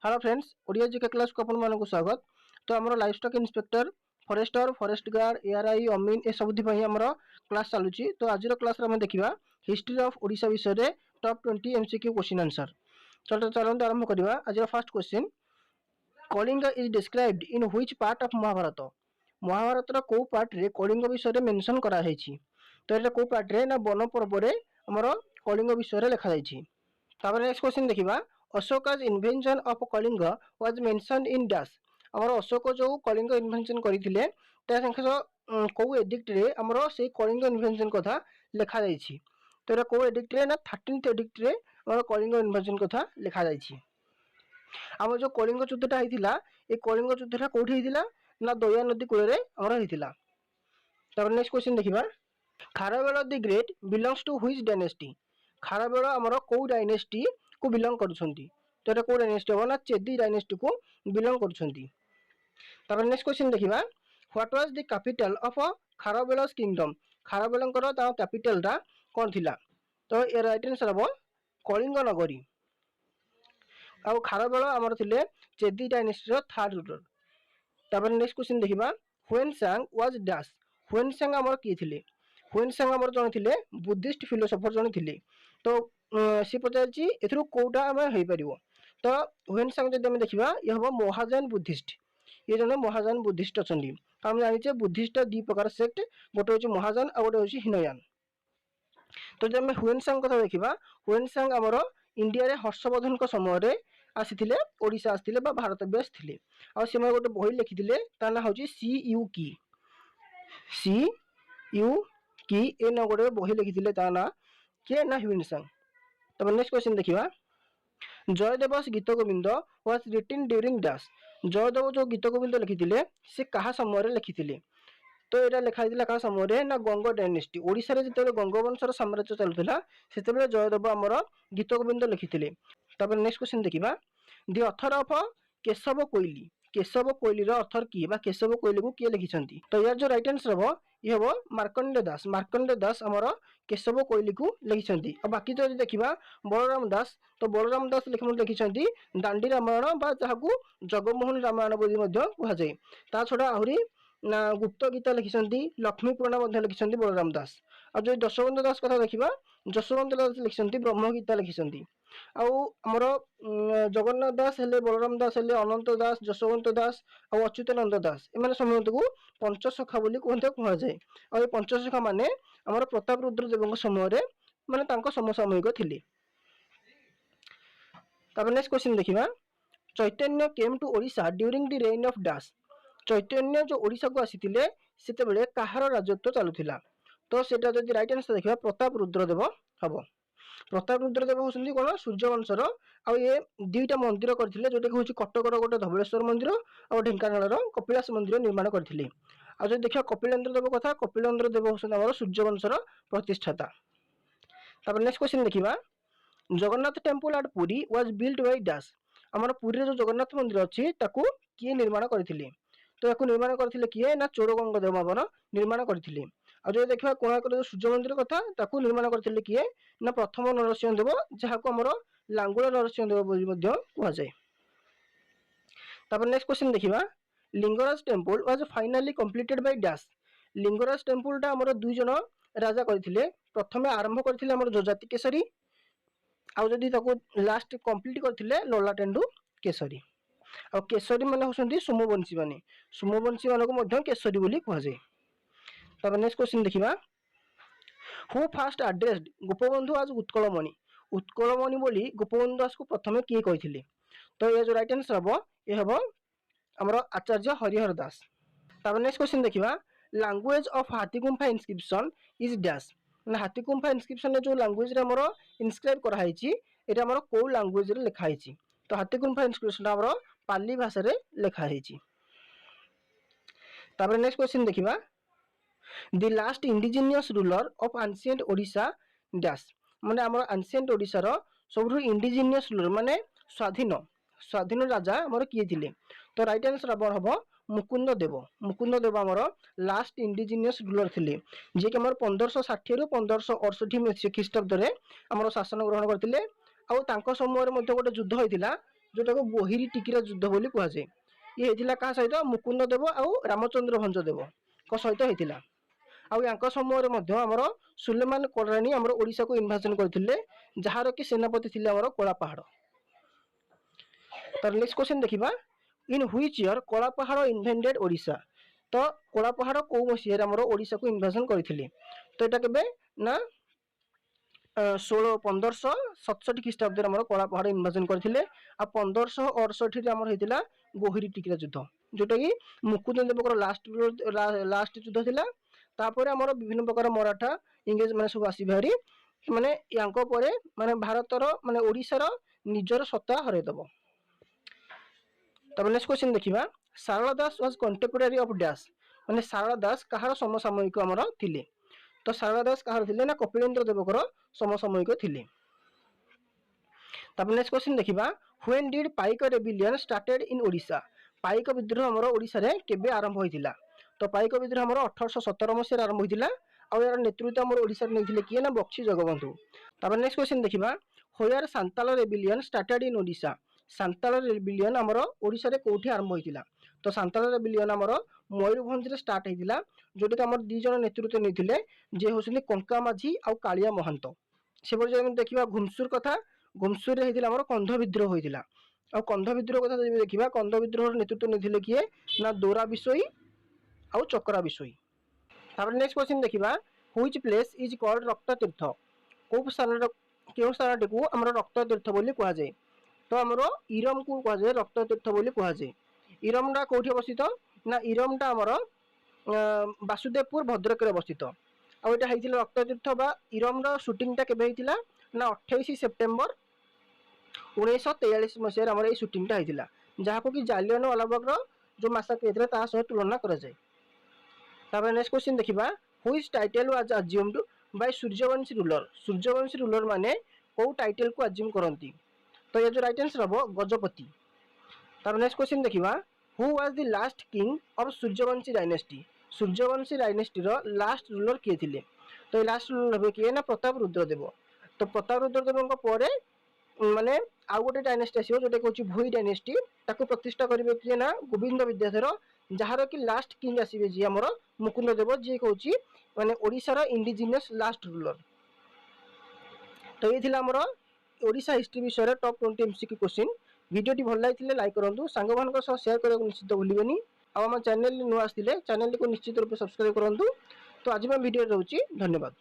Hello friends, Odia GK class को आपको स्वागत। तो आमर livestock inspector, forester, forest guard, ARI, अमीन ए सब आमर क्लास चलुची। तो आज क्लास आम देखा हिस्ट्री ऑफ ओडिशा विषय में टॉप 20 एमसीक्यू क्वेश्चन आंसर। चलते आरंभ करवा। आज first question, Kalinga is described in which part of Mahabharata. Mahabharata को पार्ट रे कलिंग विषय में मेंशन करा है। तो ये को पार्ट रे ना वन पर्व रे आमर कलिंग विषय में लिखा जाइए। नेक्स्ट क्वेश्चन देखा, Ashoka's invasion of Kalinga was mentioned in dash. आमर अशोक जो कलिंग इन्वेंशन करथिले कौ एडिक्ट रे आमर से कलिंग इन्वेंशन कथा लिखा जाइए। तो ये कौ एडिक्ट रे ना 13th एडिक्ट रे आमर कलिंग इन्वेंशन कथा लिखा जाइए। आम जो कलिंग युद्धटा होता ये कलिंग युद्धटा कौटी होता ना दया नदी कूल होता। नेक्स्ट क्वेश्चन देखा, Kharavela the great belongs to which dynasty. Kharavela आमर कौ डायनेस्टी को बिलोंग करुछंती। तो ये कौ डायनेस्टी हम ना चेदी डायनेस्टी को बिलोंग करुछंती। नेक्स्ट क्वेश्चन देखा, what was the capital of Kharavela's kingdom. खारवेलंकर ता कैपिटल टा कौन थिला। तो ये राइट आंसर हम कलिंग नगरी। आउ खारवेल आमर थिले चेदी डायनेस्टी रो थर्ड रूलर। नेक्स्ट क्वेश्चन देखा, ह्वेनसांग वाज डैश। ह्वेनसांग आमर किए थिले। ह्वेनसांग आमर जने थिले बुद्धिस्ट फिलोसोफर जने थिले। तो सी पचार एथुरु कोटा आम हो पार। तो ह्वेनसांग जब देखा ये हम महाजान बुद्धिस्ट। ये जन महाजान बुद्धिस्ट अच्छा। आम जाने बुद्धिस्ट दी प्रकार सेक्ट, गोटे हूँ महाजान आ गोटे हूँ हिनयान। तो जब आम ह्वेनसांग कथा देखा, ह्वेनसांग आमर इंडिया रे हर्षवर्धन समय आसी ओडिशा आसते भारत भी आसते। आसे गोटे बही लिखिले ता ना हूँ सी यू की। सी यू की ए ना गोटे बही लिखिले ता ना किए ना ह्वेनसांग। तब नेक्स्ट क्वेश्चन देखा, Jayadeva's Gita Govinda was written during dash. Jayadev जो गीत गोविंद लिखिले से कहा समय लिखिले। तो यहाँ लिखाई क्या समय ना गंग डायनेस्टी। ओडिशा रे जिते गंग वंशर साम्राज्य चलुला से जयदेव आमर गीत गोविंद लिखिले। तब नेक्स्ट क्वेश्चन देखा, दि ऑथर ऑफ केशव कोइली। केशव कोइली ऑथर किए बा केशव कोइली को किए लिखिं। तो यार जो राइट आंसर हम ये हम मार्कंडे दास। मार्कंडे दास आमर केशव कोइली को लिखिं। बाकी जो देखा बलराम दास, तो बलराम दास लिखिं दांडी रामायण जहाँ जगमोहन रामायण बोली कहुए। ता छड़ा आहरी ना गुप्त गीता लिखिं, लक्ष्मी पुराण लिखिं बलराम दास। आ जो जशवंत दास कथा देखा, जशवंत दास लिखिं ब्रह्म गीता लिखिं। आमर जगन्नाथ दास हेले, बलराम दास हेले, अनंत दास, जशवंत दास और अच्युतानंद दास एम समस्त को पंचसखा बोली कहुए। आ पंचसखा माने आमर प्रताप रुद्र देव समय माने समसामयिक थिले। नेक्स्ट क्वेश्चन देखा, Chaitanya came to Odisha during the reign of dash. Chaitanya जो ओडिशा को आसीथिले सेते बेले कहार राजत्व चलुथिला। तो सेटा जदि राइट आंसर देखा प्रताप रुद्रदेव हम। प्रताप रुद्रदेव होउछन्ती कोन सूर्यवंशर। आ ये दुईटा मंदिर करथिले, जोटा कि कटकर गोटे धवलेश्वर मंदिर और ढेंकानाल कपिलास मंदिर निर्माण करथिले। आ जो देखा कपिलेन्द्र देव कथा, कपिलेन्द्र देव होउछन्ती हमर सूर्यवंशर प्रतिष्ठाता। नेक्स्ट क्वेश्चन देखा, Jagannath temple at Puri was built by dash. आमर पुरी जो जगन्नाथ मंदिर अच्छी ताकू किए निर्माण करथिले। तो या निर्माण करथिले किए ना चोरगंग देव आमर निर्माण करथिले। आ जो देखा कोणार्क जो सूर्य मंदिर कथा ताकू निर्माण करथिले किए ना प्रथम नरसिंह देव, जहाँ आमर लांगुला नरसिंह देव बोली कहुए। नेक्स्ट क्वेश्चन देखा, Lingaraj temple was finally completed by dash. Lingaraj temple टा आमर दुई जन राजा करथिले। प्रथम आरंभ करथिले आमर जजाति केसरी, आउ जदि ताकू लास्ट कंप्लीट करथिले ललाटेंडु केसरी। और केसरी माने होसंती सोमवंशी माने, सोमवंशी मानको मध्य केसरी बोली कहुए। तब नेक्स्ट क्वेश्चन देखा, हु फास्ट एड्रेस्ड गोपबंधु आज उत्कलमणि। उत्कलमणि बोली गोपबंधु दास को प्रथम किए कहिथिले। तो ये जो राइट आंसर हम ये हम आमर आचार्य हरिहर दास। तब नेक्स्ट क्वेश्चन देखा, language of Hathigumpha इनस्क्रिप्शन is dash. Hathigumpha इनस्क्रिप्शन जो लैंग्वेज रे हमर इनस्क्राइब करा हैछि एटा हमर को लैंग्वेज रे लिखा हैछि। तो हाथीगुम्फा इनस्क्रिप्शन हमर पाली भाषा रे लिखा हैछि। तब नेक्स्ट क्वेश्चन देखा, the last indigenous ruler of ancient Odisha dash. माने हमर एंशिएंट ओडिशा रो सबरु इंडिजिनियस रूलर माने स्वाधीन स्वाधीन राजा हमर किए थिले। तो राइट आंसर हम मुकुंद देव। मुकुंद देव आमर लास्ट इंडिजिनियस रूलर थिले, जे कि हमर 1560 रु 1568 ख्रीष्टाब्द रे हमर शासन ग्रहण करथिले। आउ तांको समय रे मध्ये गोटे युद्ध होइतिला, जोटा को गोहिरी टिकिरा युद्ध बोली कह जाए। ये होता क्या सहित मुकुंद देव आउ रामचंद्र भंजदेव सहित होता। आउ समय आमर सुलेमान कलानी आमर ओडिशा को इन्वाजन करते जार कि सेनापति थे आमर कला पहाड़। तर नेक्स्ट क्वेश्चन देखिबा इन व्हिच ईयर कला पहाड़ इन्वेंटेड ओडिशा। तो कला पहाड़ को मसीह आमर ओडिशा को इन्वाजन करथिले। तो एटा केबे ना 1567 ख्रीष्टाब्द आमर कला पहाड़ इन्वाजन करथिले। आ 1568 रे आमर हेतिला गोहिरी टिकिरा युद्ध जोटा कि मुकुंद देवकर लास्ट युद्ध थिला। तापर आमर विभिन्न प्रकार मराठा इंग्रेज माने सब आसी भारी माने यांको परे माने भारतर माने ओडिशार निजर सत्ता हरैदब। तब नेक्स्ट क्वेश्चन देखिबा सारला दास वाज कंटेम्पोरारी ऑफ डैश माने सारला दास कहार समसामयिक आमर थिले। तो सारला दास कहार थिले ना कपिलेन्द्र देवकर समसामयिक थिले। तब नेक्स्ट क्वेश्चन देखिबा when did Paika rebellion started in Odisha. Paika विद्रोह आमर ओडिशा रे केबे आरंभ होइतिला। तो पाइक विद्रोह आमर 1817 मसीह आरंभ होइतिला। और यार नेतृत्व आमर ओडिशा रे नेथिले किए ना बक्सी जगबंधु। तब नेक्स्ट क्वेश्चन देखिबा where Santal rebellion started in Odisha. Santal rebellion आमर ओडिशा रे कोठी आरंभ होइतिला। तो सांताल रेबिलियन आमर मयूरभंज रे स्टार्ट होइतिला जोटा कि आमर दी जण नेतृत्व नेथिले जे होसनी कंका माझी आ कालिया महंत। सेपर जे देखिबा घुमसुर कथा घुमसुर रे हेतिला आमर कंध विद्रोह होइतिला। आ कंध विद्रोह कथा जे देखिबा कंध विद्रोह नेतृत्व नेथिले किए ना दोरा बिसोई आ चक्रा बिसोई। तापर नेक्स्ट क्वेश्चन देखिबा व्हिच प्लेस इज कॉल्ड रक्त तीर्थ। को स्थान केउ स्थान को आमर रक्त तीर्थ बोली कहा जाए। तो आमर इरम को कहा जाए रक्त तीर्थ बोली कहा जाए। इरमटा कोठी अवस्थित ना इरमटा आमर वासुदेवपुर भद्रक रे अवस्थित। आ एटा हेतिला रक्त तीर्थ बा इरमर शूटिंगटा केबे हेतिला ना 28 सेप्टेम्बर 1943 मसीह आमर ए शूटिंगटा हेतिला जहाको कि जालियनवालाबाग रो जो मासाक्र हेतिला ता सह तुलना करा जाए। तापर नेक्स्ट क्वेश्चन देखिबा which title was assumed by Suryavanshi ruler. Suryavanshi ruler माने को टाइटल को अज्यूम करंती। तो ये जो राइट आंसर हबो गजपति। तापर नेक्स्ट क्वेश्चन देखिबा who was the last king of Suryavanshi dynasty. Suryavanshi dynasty रो लास्ट रूलर किए थिले। तो ये लास्ट रूलर हबे किए ना प्रताप रुद्रदेव। तो प्रताप रुद्रदेवଙ୍କ परे माने आउ गोटे डायनेस्टी आसीबो जोटे कहउची भोई डायनेस्टी ताको प्रतिष्ठा करिवे किए ना गोविंद विद्याधर जहार कि लास्ट किंग आसीबे जी हमर मुकुंद देव जी कहउची माने ओडिसा रो इंडिजिनियस लास्ट रूलर। तो ये थिला हमर ओडिशा हिस्ट्री विषय टॉप 20 एमसीक्यू क्वेश्चन। वीडियो भल लगे लाइक करंतु सांग मान सह शेयर करने निश्चित भूलिबेनी। आ हम चैनल नुआ आसिले चैनल को निश्चित रूप से सब्सक्राइब करंतु। तो आज मैं वीडियो रहउची धन्यवाद।